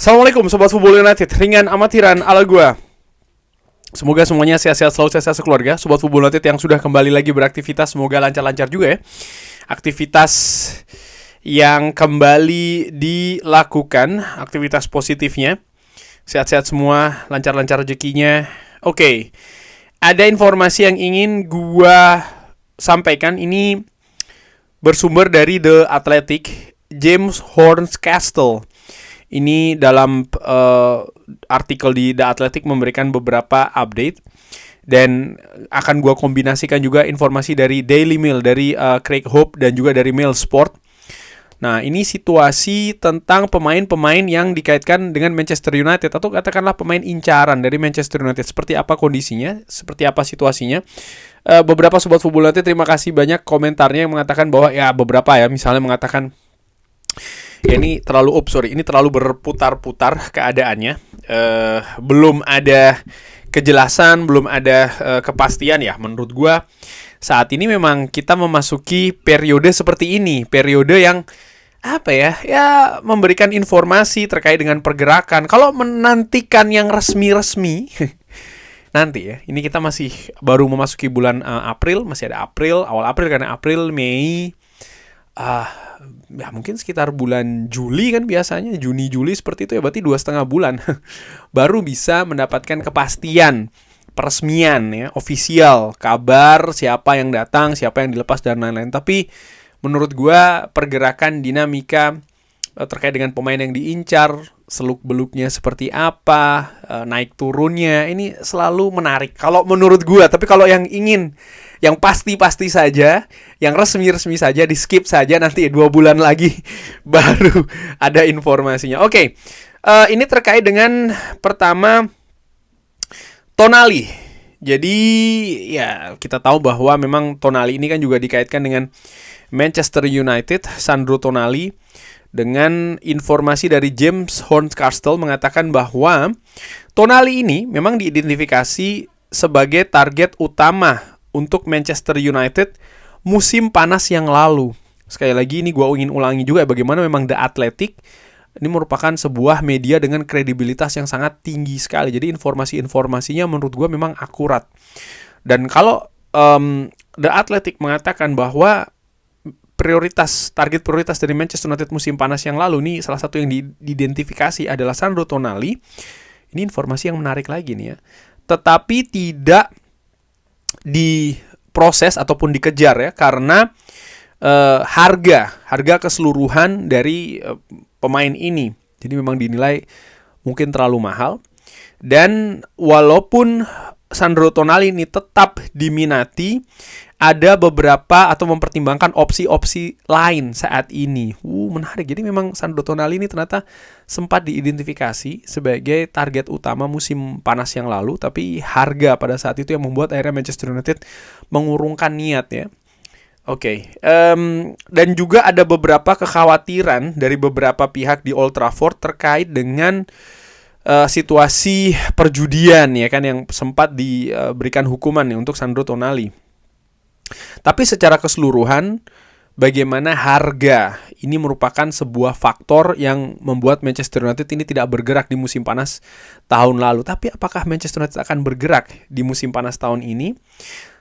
Assalamualaikum Sobat Football United, ringan amatiran ala gua. Semoga semuanya sehat-sehat selalu, sehat-sehat sekeluarga. Sobat Football United yang sudah kembali lagi beraktivitas, semoga lancar-lancar juga ya. Aktivitas yang kembali dilakukan, aktivitas positifnya. Sehat-sehat semua, lancar-lancar rezekinya. Oke, ada informasi yang ingin gua sampaikan. Ini bersumber dari The Athletic. James Horncastle ini dalam artikel di The Athletic memberikan beberapa update, dan akan gue kombinasikan juga informasi dari Daily Mail, dari Craig Hope, dan juga dari Mail Sport. Nah, ini situasi tentang pemain-pemain yang dikaitkan dengan Manchester United, atau katakanlah pemain incaran dari Manchester United. Seperti apa kondisinya, seperti apa situasinya. Beberapa Sobat Football United, terima kasih banyak komentarnya yang mengatakan bahwa, ya beberapa ya, misalnya mengatakan, ya ini terlalu berputar-putar keadaannya, belum ada kejelasan, belum ada kepastian ya. Menurut gua saat ini memang kita memasuki periode seperti ini, periode yang ya memberikan informasi terkait dengan pergerakan. Kalau menantikan yang resmi nanti ya, ini kita masih baru memasuki bulan April, masih ada awal April, karena April, Mei, ya mungkin sekitar bulan Juli kan biasanya, Juni Juli seperti itu ya, berarti 2,5 bulan baru bisa mendapatkan kepastian, peresmian ya, official, kabar siapa yang datang, siapa yang dilepas dan lain-lain. Tapi menurut gua pergerakan dinamika terkait dengan pemain yang diincar, seluk-beluknya seperti apa, naik turunnya, ini selalu menarik kalau menurut gua. Tapi kalau yang ingin yang pasti-pasti saja, yang resmi-resmi saja, di skip saja, nanti 2 bulan lagi baru ada informasinya. Oke, ini terkait dengan pertama Tonali. Jadi ya kita tahu bahwa memang Tonali ini kan juga dikaitkan dengan Manchester United. Sandro Tonali, dengan informasi dari James Horncastle mengatakan bahwa Tonali ini memang diidentifikasi sebagai target utama untuk Manchester United musim panas yang lalu. Sekali lagi ini gue ingin ulangi juga bagaimana memang The Athletic ini merupakan sebuah media dengan kredibilitas yang sangat tinggi sekali. Jadi informasi-informasinya menurut gue memang akurat. Dan kalau The Athletic mengatakan bahwa target prioritas dari Manchester United musim panas yang lalu, ini salah satu yang diidentifikasi adalah Sandro Tonali. Ini informasi yang menarik lagi nih ya. Tetapi tidak diproses ataupun dikejar ya, karena harga keseluruhan dari pemain ini. Jadi memang dinilai mungkin terlalu mahal. Dan walaupun Sandro Tonali ini tetap diminati, ada beberapa atau mempertimbangkan opsi-opsi lain saat ini. Menarik. Jadi memang Sandro Tonali ini ternyata sempat diidentifikasi sebagai target utama musim panas yang lalu, tapi harga pada saat itu yang membuat akhirnya Manchester United mengurungkan niat ya. Oke. Dan juga ada beberapa kekhawatiran dari beberapa pihak di Old Trafford terkait dengan situasi perjudian ya kan, yang sempat diberikan hukuman ya untuk Sandro Tonali. Tapi secara keseluruhan, bagaimana harga ini merupakan sebuah faktor yang membuat Manchester United ini tidak bergerak di musim panas tahun lalu. Tapi apakah Manchester United akan bergerak di musim panas tahun ini?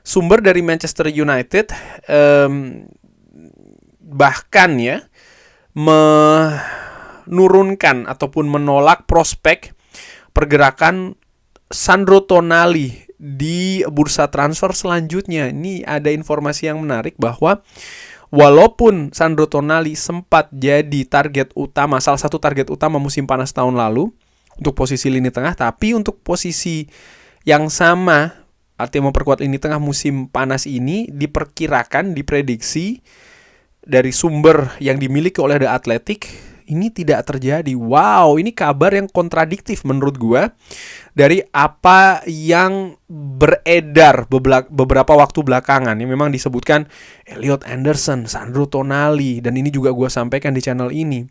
Sumber dari Manchester United bahkan ya menurunkan ataupun menolak prospek pergerakan Sandro Tonali di bursa transfer selanjutnya. Ini ada informasi yang menarik bahwa walaupun Sandro Tonali sempat jadi target utama, salah satu target utama musim panas tahun lalu untuk posisi lini tengah, tapi untuk posisi yang sama, artinya memperkuat lini tengah musim panas ini, diprediksi dari sumber yang dimiliki oleh The Athletic, ini tidak terjadi. Wow, ini kabar yang kontradiktif menurut gua dari apa yang beredar beberapa waktu belakangan. Yang memang disebutkan Elliot Anderson, Sandro Tonali, dan ini juga gua sampaikan di channel ini.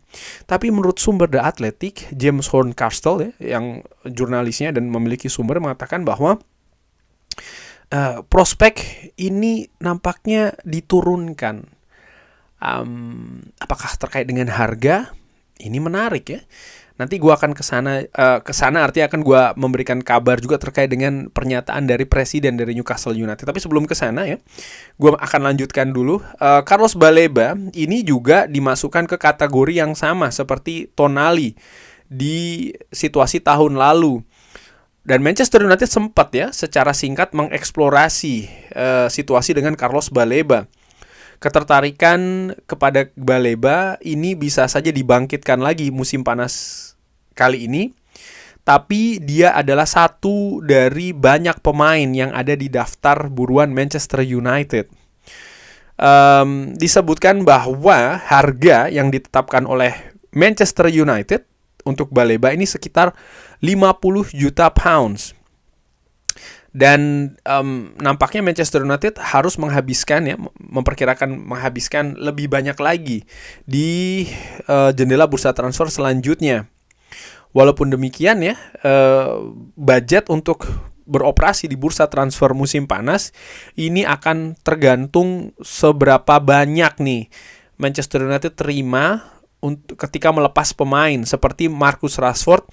Tapi menurut sumber The Athletic, James Horncastle ya, yang jurnalisnya dan memiliki sumber, mengatakan bahwa prospek ini nampaknya diturunkan. Apakah terkait dengan harga? Ini menarik ya. Nanti gue akan kesana artinya akan gue memberikan kabar juga terkait dengan pernyataan dari presiden dari Newcastle United. Tapi sebelum kesana ya, gue akan lanjutkan dulu. Carlos Baleba ini juga dimasukkan ke kategori yang sama seperti Tonali di situasi tahun lalu. Dan Manchester United sempat ya secara singkat mengeksplorasi situasi dengan Carlos Baleba. Ketertarikan kepada Baleba ini bisa saja dibangkitkan lagi musim panas kali ini. Tapi dia adalah satu dari banyak pemain yang ada di daftar buruan Manchester United. Disebutkan bahwa harga yang ditetapkan oleh Manchester United untuk Baleba ini sekitar 50 juta pounds. Dan nampaknya Manchester United harus memperkirakan menghabiskan lebih banyak lagi di jendela bursa transfer selanjutnya. Walaupun demikian ya, budget untuk beroperasi di bursa transfer musim panas ini akan tergantung seberapa banyak nih Manchester United terima untuk ketika melepas pemain seperti Marcus Rashford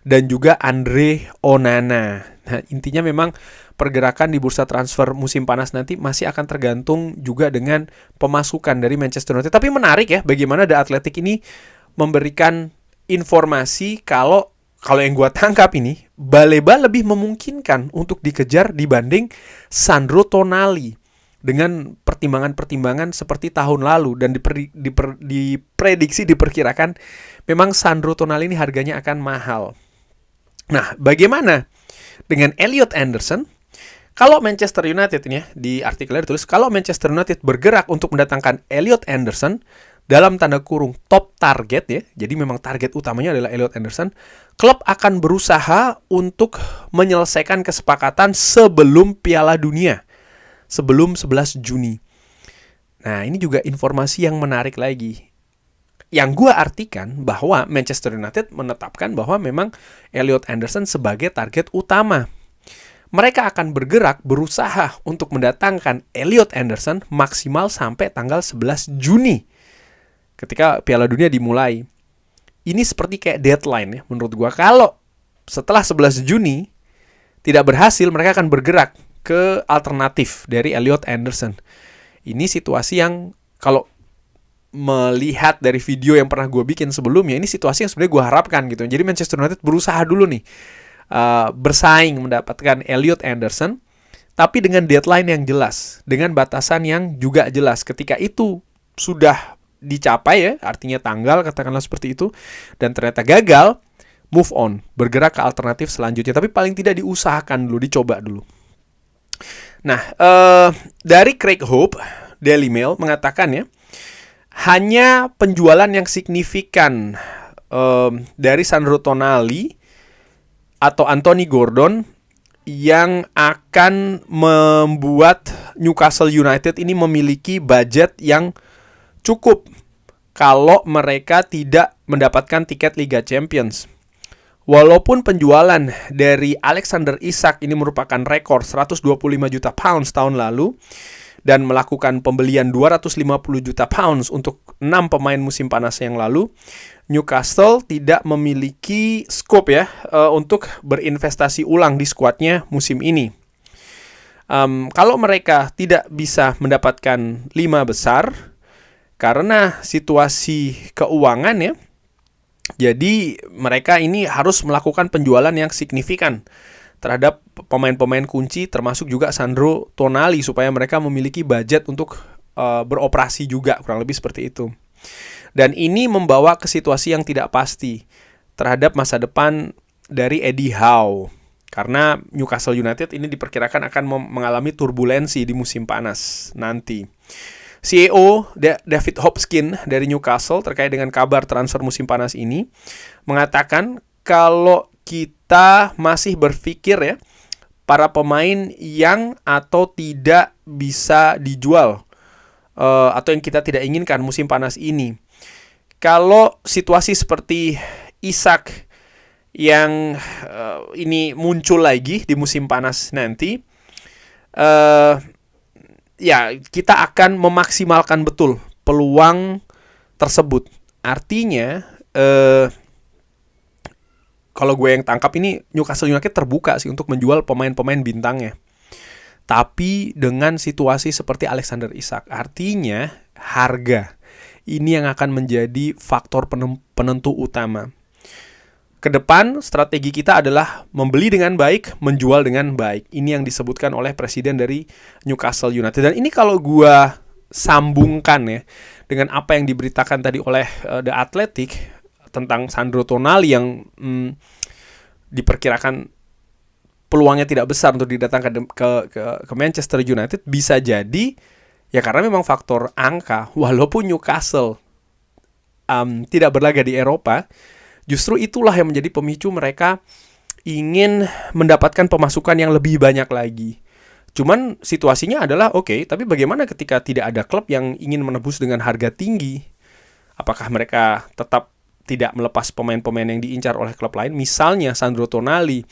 dan juga Andre Onana. Nah, intinya memang pergerakan di bursa transfer musim panas nanti masih akan tergantung juga dengan pemasukan dari Manchester United. Tapi menarik ya, bagaimana The Athletic ini memberikan informasi kalau yang gue tangkap ini, Baleba lebih memungkinkan untuk dikejar dibanding Sandro Tonali dengan pertimbangan-pertimbangan seperti tahun lalu. Dan diperkirakan memang Sandro Tonali ini harganya akan mahal. Nah, bagaimana dengan Elliot Anderson? Kalau Manchester United ini ya, di artikelnya ditulis, kalau Manchester United bergerak untuk mendatangkan Elliot Anderson dalam tanda kurung top target ya, jadi memang target utamanya adalah Elliot Anderson, klub akan berusaha untuk menyelesaikan kesepakatan sebelum Piala Dunia, sebelum 11 Juni. Nah, ini juga informasi yang menarik lagi. Yang gue artikan bahwa Manchester United menetapkan bahwa memang Elliot Anderson sebagai target utama. Mereka akan bergerak berusaha untuk mendatangkan Elliot Anderson maksimal sampai tanggal 11 Juni ketika Piala Dunia dimulai. Ini seperti kayak deadline ya menurut gue. Kalau setelah 11 Juni tidak berhasil, mereka akan bergerak ke alternatif dari Elliot Anderson. Ini situasi yang kalau melihat dari video yang pernah gue bikin sebelumnya, ini situasi yang sebenarnya gue harapkan gitu. Jadi Manchester United berusaha dulu nih bersaing mendapatkan Elliot Anderson, tapi dengan deadline yang jelas, dengan batasan yang juga jelas. Ketika itu sudah dicapai ya, artinya tanggal katakanlah seperti itu, dan ternyata gagal, move on, bergerak ke alternatif selanjutnya. Tapi paling tidak diusahakan dulu, dicoba dulu. Nah, dari Craig Hope, Daily Mail mengatakan ya, hanya penjualan yang signifikan dari Sandro Tonali atau Anthony Gordon yang akan membuat Newcastle United ini memiliki budget yang cukup kalau mereka tidak mendapatkan tiket Liga Champions. Walaupun penjualan dari Alexander Isak ini merupakan rekor 125 juta pounds tahun lalu, dan melakukan pembelian 250 juta pounds untuk 6 pemain musim panas yang lalu, Newcastle tidak memiliki scope ya untuk berinvestasi ulang di skuadnya musim ini. Kalau mereka tidak bisa mendapatkan 5 besar karena situasi keuangan ya, jadi mereka ini harus melakukan penjualan yang signifikan terhadap pemain-pemain kunci, termasuk juga Sandro Tonali, supaya mereka memiliki budget untuk beroperasi juga, kurang lebih seperti itu. Dan ini membawa ke situasi yang tidak pasti terhadap masa depan dari Eddie Howe, karena Newcastle United ini diperkirakan akan mengalami turbulensi di musim panas nanti. CEO David Hopkins dari Newcastle terkait dengan kabar transfer musim panas ini mengatakan kalau kita masih berpikir ya, para pemain yang atau tidak bisa dijual atau yang kita tidak inginkan musim panas ini. Kalau situasi seperti Isak yang ini muncul lagi di musim panas nanti, ya kita akan memaksimalkan betul peluang tersebut. Artinya kalau gue yang tangkap ini Newcastle United terbuka sih untuk menjual pemain-pemain bintangnya. Tapi dengan situasi seperti Alexander Isak, artinya harga ini yang akan menjadi faktor penentu utama. Kedepan strategi kita adalah membeli dengan baik, menjual dengan baik. Ini yang disebutkan oleh presiden dari Newcastle United. Dan ini kalau gue sambungkan ya dengan apa yang diberitakan tadi oleh The Athletic tentang Sandro Tonali yang diperkirakan peluangnya tidak besar untuk didatangkan ke Manchester United, bisa jadi ya karena memang faktor angka. Walaupun Newcastle tidak berlaga di Eropa, justru itulah yang menjadi pemicu mereka ingin mendapatkan pemasukan yang lebih banyak lagi. Cuman situasinya adalah oke, tapi bagaimana ketika tidak ada klub yang ingin menebus dengan harga tinggi? Apakah mereka tetap tidak melepas pemain-pemain yang diincar oleh klub lain? Misalnya Sandro Tonali,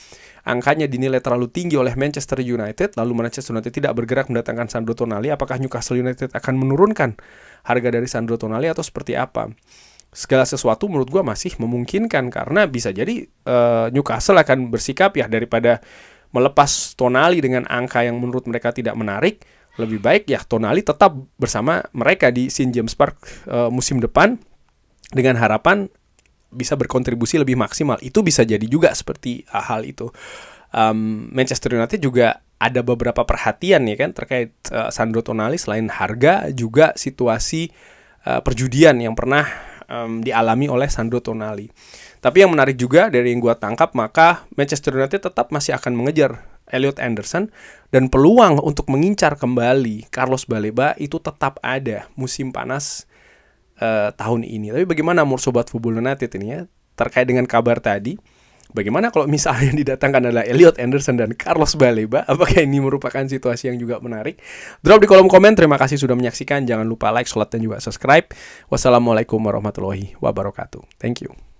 angkanya dinilai terlalu tinggi oleh Manchester United, lalu Manchester United tidak bergerak mendatangkan Sandro Tonali, apakah Newcastle United akan menurunkan harga dari Sandro Tonali atau seperti apa? Segala sesuatu menurut gue masih memungkinkan, karena bisa jadi Newcastle akan bersikap ya daripada melepas Tonali dengan angka yang menurut mereka tidak menarik, lebih baik ya Tonali tetap bersama mereka di St. James Park musim depan dengan harapan bisa berkontribusi lebih maksimal. Itu bisa jadi juga seperti hal itu. Manchester United juga ada beberapa perhatian ya kan terkait Sandro Tonali, selain harga juga situasi perjudian yang pernah dialami oleh Sandro Tonali. Tapi yang menarik juga dari yang gue tangkap, maka Manchester United tetap masih akan mengejar Elliot Anderson, dan peluang untuk mengincar kembali Carlos Baleba itu tetap ada musim panas tahun ini. Tapi bagaimana menurut Sobat Football United ini ya terkait dengan kabar tadi? Bagaimana kalau misalnya didatangkan adalah Elliot Anderson dan Carlos Baleba? Apakah ini merupakan situasi yang juga menarik? Drop di kolom komen. Terima kasih sudah menyaksikan. Jangan lupa like, share, dan juga subscribe. Wassalamualaikum warahmatullahi wabarakatuh. Thank you.